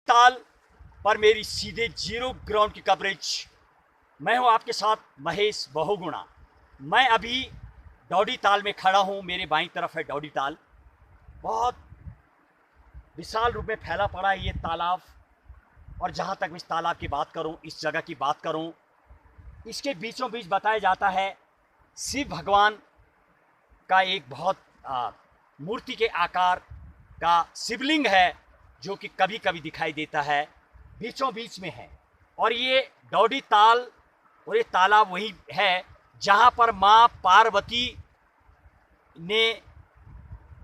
ताल पर मेरी सीधे जीरो ग्राउंड की कवरेज। मैं हूं आपके साथ महेश बहुगुणा। मैं अभी डौडी ताल में खड़ा हूं। मेरे बाईं तरफ है डौडी ताल। बहुत विशाल रूप में फैला पड़ा है ये तालाब। और जहां तक मैं इस तालाब की बात करूं, इस जगह की बात करूं, इसके बीचों बीच बताया जाता है शिव भगवान का एक बहुत मूर्ति के आकार का शिवलिंग है, जो कि कभी कभी दिखाई देता है, बीचों बीच में है। और ये डौडी ताल और ये तालाब वही है जहाँ पर माँ पार्वती ने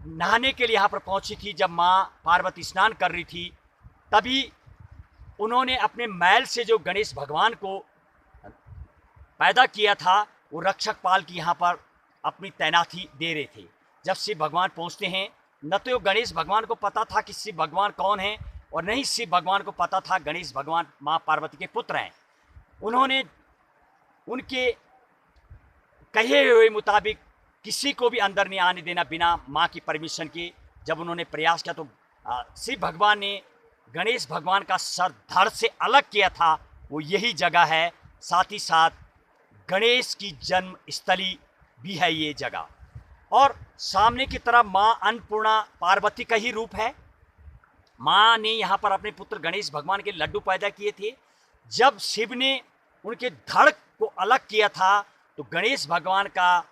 नहाने के लिए यहाँ पर पहुँची थी। जब माँ पार्वती स्नान कर रही थी, तभी उन्होंने अपने मैल से जो गणेश भगवान को पैदा किया था, वो रक्षक पाल की यहाँ पर अपनी तैनाती दे रहे थे। जब शिव भगवान पहुँचते हैं, न तो गणेश भगवान को पता था कि शिव भगवान कौन है, और नहीं शिव भगवान को पता था गणेश भगवान माँ पार्वती के पुत्र हैं। उन्होंने उनके कहे हुए मुताबिक किसी को भी अंदर नहीं आने देना बिना माँ की परमिशन के। जब उन्होंने प्रयास किया तो शिव भगवान ने गणेश भगवान का सर धड़ से अलग किया था। वो यही जगह है, साथ ही साथ गणेश की जन्म स्थली भी है ये जगह। और सामने की तरफ माँ अन्नपूर्णा पार्वती का ही रूप है। माँ ने यहाँ पर अपने पुत्र गणेश भगवान के लड्डू पैदा किए थे। जब शिव ने उनके धड़ को अलग किया था, तो गणेश भगवान का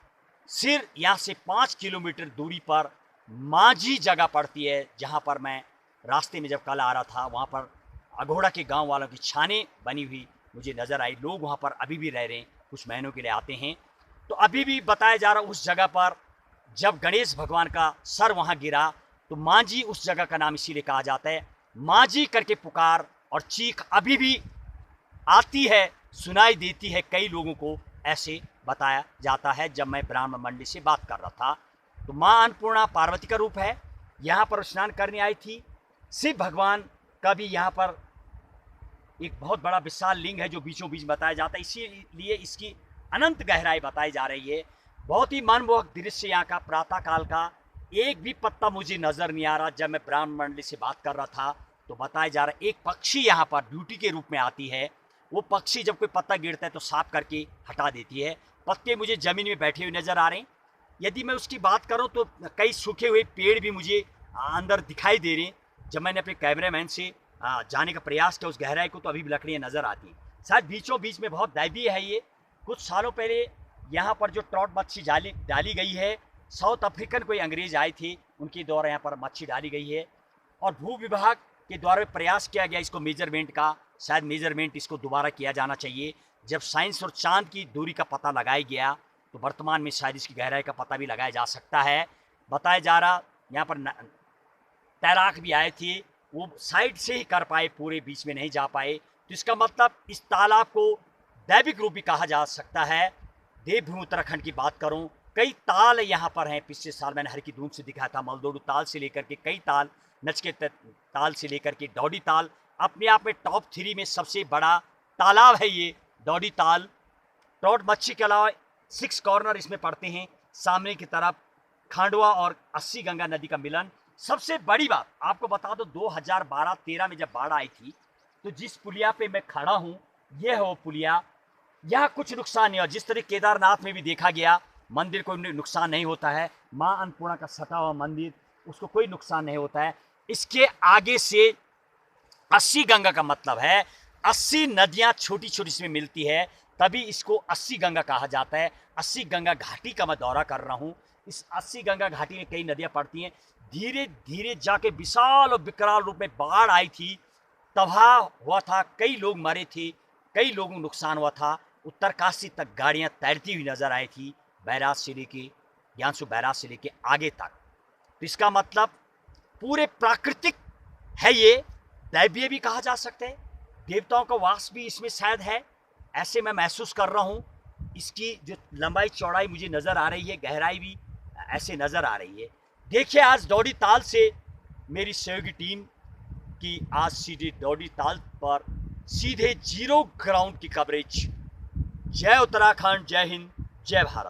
सिर यहाँ से 5 किलोमीटर दूरी पर मांझी जगह पड़ती है, जहाँ पर मैं रास्ते में जब कल आ रहा था, वहाँ पर अघोड़ा के गांव वालों की छाने बनी हुई मुझे नज़र आई। लोग वहाँ पर अभी भी रह रहे हैं, कुछ महीनों के लिए आते हैं। तो अभी भी बताया जा रहा, उस जगह पर जब गणेश भगवान का सर वहाँ गिरा, तो मांझी उस जगह का नाम इसीलिए कहा जाता है। मांझी करके पुकार और चीख अभी भी आती है, सुनाई देती है कई लोगों को, ऐसे बताया जाता है। जब मैं ब्राह्मण मंडी से बात कर रहा था, तो माँ अन्नपूर्णा पार्वती का रूप है। यहाँ पर स्नान करने आई थी। शिव भगवान का भी यहाँ पर एक बहुत बड़ा विशाल लिंग है, जो बीचों बीच बताया जाता है, इसीलिए इसकी अनंत गहराई बताई जा रही है। बहुत ही मनमोहक दृश्य यहाँ का, प्रातः काल का। एक भी पत्ता मुझे नज़र नहीं आ रहा। जब मैं ब्राह्मण मंडली से बात कर रहा था, तो बताया जा रहा है एक पक्षी यहाँ पर ड्यूटी के रूप में आती है। वो पक्षी जब कोई पत्ता गिरता है तो साफ करके हटा देती है। पत्ते मुझे ज़मीन में बैठे हुए नज़र आ रहे हैं। यदि मैं उसकी बात करूं, तो कई सूखे हुए पेड़ भी मुझे अंदर दिखाई दे रहे हैं। जब मैंने अपने कैमरामैन से जाने का प्रयास किया उस गहराई को, तो अभी भी लकड़ियाँ नज़र आती हैं। शायद बीचों बीच में बहुत दैवीय है ये। कुछ सालों पहले यहाँ पर जो ट्रॉट मच्छी डाली गई है, साउथ अफ्रीकन कोई अंग्रेज आए थे, उनके द्वारा यहाँ पर मच्छी डाली गई है। और भू विभाग के द्वारा प्रयास किया गया इसको मेजरमेंट का। शायद मेजरमेंट इसको दोबारा किया जाना चाहिए। जब साइंस और चांद की दूरी का पता लगाया गया, तो वर्तमान में शायद इसकी गहराई का पता भी लगाया जा सकता है। बताया जा रहा यहाँ पर तैराक भी आए थे, वो साइड से ही कर पाए, पूरे बीच में नहीं जा पाए। तो इसका मतलब इस तालाब को दैविक रूप भी कहा जा सकता है। देवभूमि उत्तराखंड की बात करूं, कई ताल यहाँ पर हैं। पिछले साल मैंने हर की धूम से दिखाया था, मलदोडू ताल से लेकर के कई ताल, नचकेत ताल से लेकर के डौडी ताल। अपने आप में टॉप 3 में सबसे बड़ा तालाब है ये डौडी ताल। ट्रॉट मच्छी के अलावा 6 कॉर्नर इसमें पड़ते हैं। सामने की तरफ खांडवा और अस्सी गंगा नदी का मिलन। सबसे बड़ी बात आपको बता दो, 2012-13 में जब बाढ़ आई थी, तो जिस पुलिया पे मैं खड़ा हूँ, यह है वो पुलिया। यहाँ कुछ नुकसान नहीं हुआ। जिस तरह केदारनाथ में भी देखा गया, मंदिर को नुकसान नहीं होता है। माँ अन्नपूर्णा का सटा हुआ मंदिर, उसको कोई नुकसान नहीं होता है। इसके आगे से 80 गंगा का मतलब है 80 नदियाँ छोटी छोटी इसमें मिलती है, तभी इसको 80 गंगा कहा जाता है। 80 गंगा घाटी का मैं दौरा कर रहा हूँ। इस 80 गंगा घाटी में कई नदियाँ पड़ती हैं। धीरे धीरे जाके विशाल और विकराल रूप में बाढ़ आई थी, तबाह हुआ था, कई लोग मरे थे, कई लोगों को नुकसान हुआ था। उत्तरकाशी तक गाड़ियाँ तैरती हुई नजर आई थी, बैराज से लेके ज्ञानसू बैराज से लेके आगे तक। तो इसका मतलब पूरे प्राकृतिक है ये, दैवीय भी कहा जा सकता है। देवताओं का वास भी इसमें शायद है, ऐसे मैं महसूस कर रहा हूँ। इसकी जो लंबाई चौड़ाई मुझे नज़र आ रही है, गहराई भी ऐसे नज़र आ रही है। देखिए, आज डौडी ताल से मेरी सहयोगी टीम की आज सीधे डौडी ताल पर सीधे जीरो ग्राउंड की कवरेज। जय उत्तराखंड, जय हिंद, जय भारत।